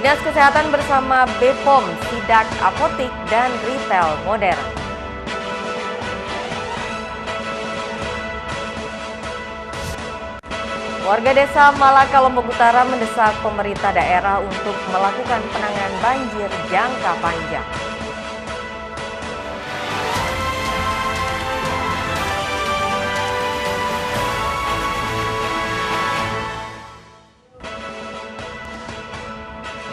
Dinas Kesehatan bersama BPOM sidak apotik dan retail modern. Warga desa Malaka, Lombok Utara mendesak pemerintah daerah untuk melakukan penanganan banjir jangka panjang.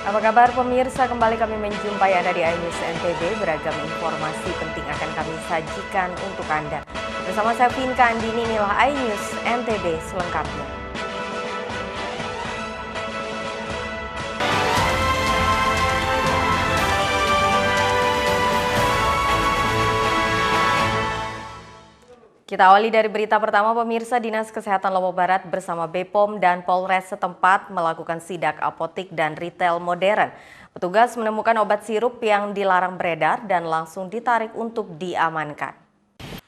Apa kabar pemirsa, kembali kami menjumpai Anda di iNews NTB. Beragam informasi penting akan kami sajikan untuk Anda. Bersama saya Vinka Andini, inilah iNews NTB selengkapnya. Kita awali dari berita pertama pemirsa. Dinas Kesehatan Lombok Barat bersama BPOM dan Polres setempat melakukan sidak apotik dan retail modern. Petugas menemukan obat sirup yang dilarang beredar dan langsung ditarik untuk diamankan.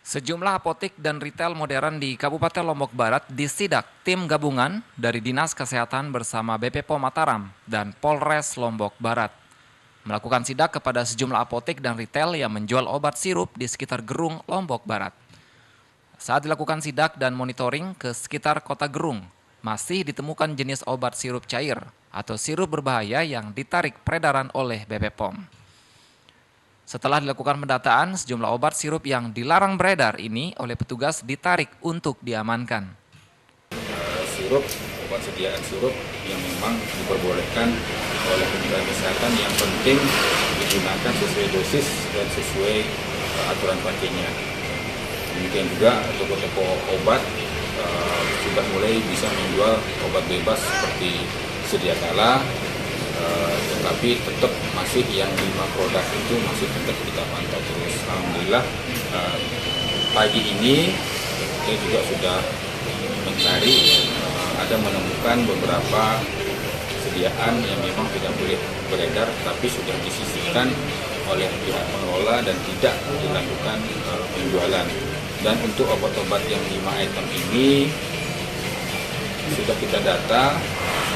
Sejumlah apotik dan retail modern di Kabupaten Lombok Barat disidak tim gabungan dari Dinas Kesehatan bersama BPPOM Mataram dan Polres Lombok Barat. Melakukan sidak kepada sejumlah apotik dan retail yang menjual obat sirup di sekitar Gerung, Lombok Barat. Saat dilakukan sidak dan monitoring ke sekitar kota Gerung, masih ditemukan jenis obat sirup cair atau sirup berbahaya yang ditarik peredaran oleh BPPOM. Setelah dilakukan pendataan, sejumlah obat sirup yang dilarang beredar ini oleh petugas ditarik untuk diamankan. Sirup, obat sediaan sirup yang memang diperbolehkan oleh Kementerian Kesehatan yang penting digunakan sesuai dosis dan sesuai aturan pakainya. Demikian juga toko-toko obat sudah mulai bisa menjual obat bebas seperti sedia kala, tetapi tetap masih yang 5 produk itu masih tetap kita pantau terus. Alhamdulillah pagi ini kita juga sudah mencari, ada menemukan beberapa sediaan yang memang tidak boleh beredar, tapi sudah disisihkan oleh pihak pengelola dan tidak dilakukan penjualan. Dan untuk obat-obat yang 5 item ini sudah kita data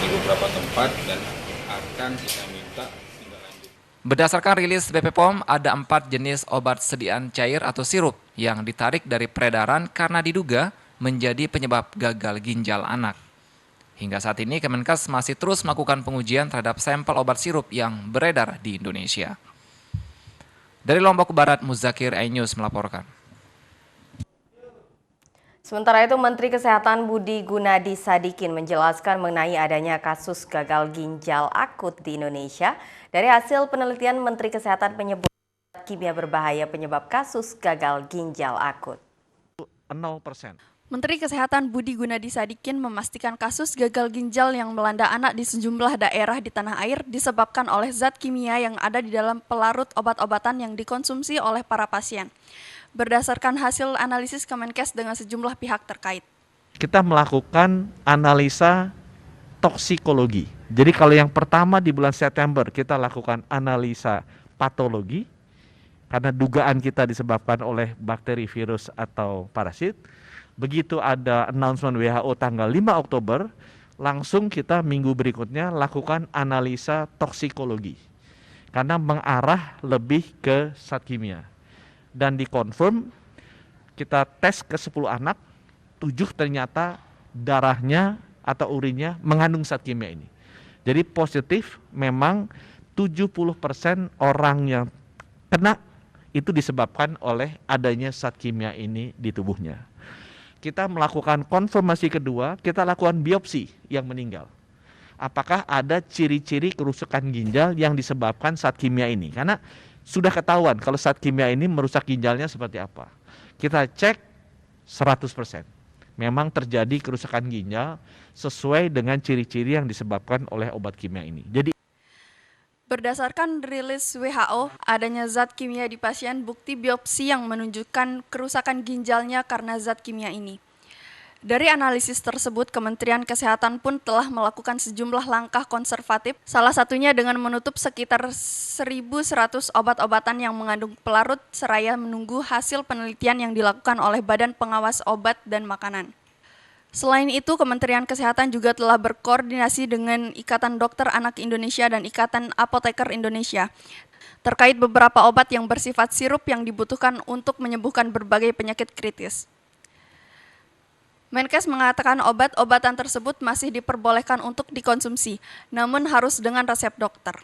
di beberapa tempat dan akan kita minta tindak lanjut. Berdasarkan rilis BPPOM, ada 4 jenis obat sediaan cair atau sirup yang ditarik dari peredaran karena diduga menjadi penyebab gagal ginjal anak. Hingga saat ini Kemenkes masih terus melakukan pengujian terhadap sampel obat sirup yang beredar di Indonesia. Dari Lombok Barat, Muzakir, iNews melaporkan. Sementara itu, Menteri Kesehatan Budi Gunadi Sadikin menjelaskan mengenai adanya kasus gagal ginjal akut di Indonesia. Dari hasil penelitian, Menteri Kesehatan menyebut kimia berbahaya penyebab kasus gagal ginjal akut. 0%. Menteri Kesehatan Budi Gunadi Sadikin memastikan kasus gagal ginjal yang melanda anak di sejumlah daerah di tanah air disebabkan oleh zat kimia yang ada di dalam pelarut obat-obatan yang dikonsumsi oleh para pasien. Berdasarkan hasil analisis Kemenkes dengan sejumlah pihak terkait. Kita melakukan analisa toksikologi. Jadi kalau yang pertama di bulan September kita lakukan analisa patologi, karena dugaan kita disebabkan oleh bakteri, virus, atau parasit. Begitu ada announcement WHO tanggal 5 Oktober, langsung kita minggu berikutnya lakukan analisa toksikologi. Karena mengarah lebih ke zat kimia. Dan dikonfirm, kita tes ke 10 anak, 7 ternyata darahnya atau urinnya mengandung zat kimia ini. Jadi positif, memang 70% orang yang kena itu disebabkan oleh adanya zat kimia ini di tubuhnya. Kita melakukan konfirmasi kedua, kita lakukan biopsi yang meninggal. Apakah ada ciri-ciri kerusakan ginjal yang disebabkan zat kimia ini? Karena sudah ketahuan kalau zat kimia ini merusak ginjalnya seperti apa. Kita cek 100%. Memang terjadi kerusakan ginjal sesuai dengan ciri-ciri yang disebabkan oleh obat kimia ini. Jadi Berdasarkan rilis WHO, adanya zat kimia di pasien bukti biopsi yang menunjukkan kerusakan ginjalnya karena zat kimia ini. Dari analisis tersebut, Kementerian Kesehatan pun telah melakukan sejumlah langkah konservatif, salah satunya dengan menutup sekitar 1.100 obat-obatan yang mengandung pelarut seraya menunggu hasil penelitian yang dilakukan oleh Badan Pengawas Obat dan Makanan. Selain itu, Kementerian Kesehatan juga telah berkoordinasi dengan Ikatan Dokter Anak Indonesia dan Ikatan Apoteker Indonesia terkait beberapa obat yang bersifat sirup yang dibutuhkan untuk menyembuhkan berbagai penyakit kritis. Menkes mengatakan obat-obatan tersebut masih diperbolehkan untuk dikonsumsi, namun harus dengan resep dokter.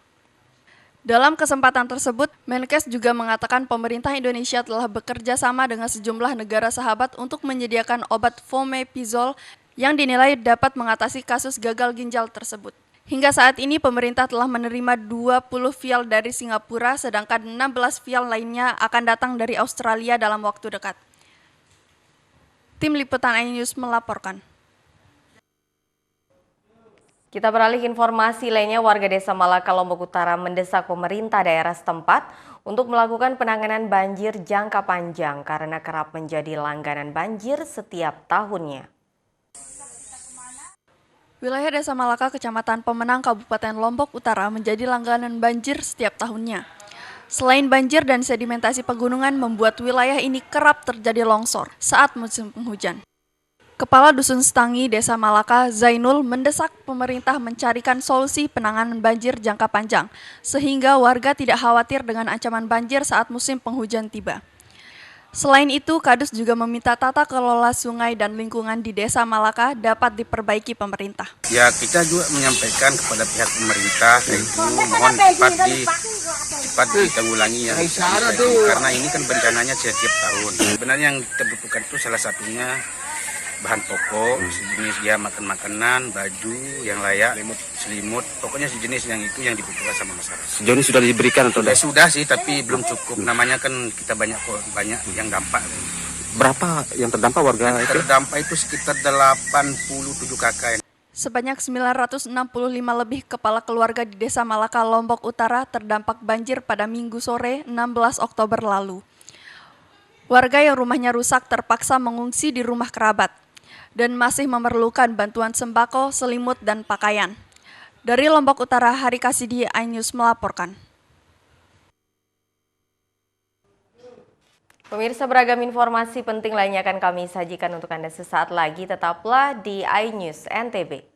Dalam kesempatan tersebut, Menkes juga mengatakan pemerintah Indonesia telah bekerja sama dengan sejumlah negara sahabat untuk menyediakan obat fomepizol yang dinilai dapat mengatasi kasus gagal ginjal tersebut. Hingga saat ini pemerintah telah menerima 20 vial dari Singapura, sedangkan 16 vial lainnya akan datang dari Australia dalam waktu dekat. Tim Liputan iNews melaporkan. Kita beralih ke informasi lainnya, warga Desa Malaka, Lombok Utara mendesak pemerintah daerah setempat untuk melakukan penanganan banjir jangka panjang karena kerap menjadi langganan banjir setiap tahunnya. Wilayah Desa Malaka, Kecamatan Pemenang, Kabupaten Lombok Utara menjadi langganan banjir setiap tahunnya. Selain banjir dan sedimentasi pegunungan membuat wilayah ini kerap terjadi longsor saat musim penghujan. Kepala Dusun Setangi, Desa Malaka, Zainul, mendesak pemerintah mencarikan solusi penanganan banjir jangka panjang, sehingga warga tidak khawatir dengan ancaman banjir saat musim penghujan tiba. Selain itu, Kadus juga meminta tata kelola sungai dan lingkungan di Desa Malaka dapat diperbaiki pemerintah. Ya, kita juga menyampaikan kepada pihak pemerintah, yaitu mohon cepat ditanggulangi ya, karena ini kan bencananya setiap tahun. Sebenarnya yang kita butuhkan itu salah satunya bahan pokok, sejenis ya makanan, baju yang layak, selimut, pokoknya sejenis yang itu yang dibutuhkan sama masyarakat. Sejauh ini sudah diberikan atau Sudah sih, tapi belum cukup. Namanya kan kita banyak yang dampak. berapa yang terdampak warga itu? Terdampak itu sekitar 87 kakak. Sebanyak 965 lebih kepala keluarga di Desa Malaka, Lombok Utara terdampak banjir pada Minggu sore 16 Oktober lalu. Warga yang rumahnya rusak terpaksa mengungsi di rumah kerabat dan masih memerlukan bantuan sembako, selimut, dan pakaian. Dari Lombok Utara, Hari Kasidi, iNews melaporkan. Pemirsa, beragam informasi penting lainnya akan kami sajikan untuk Anda sesaat lagi. Tetaplah di iNews NTB.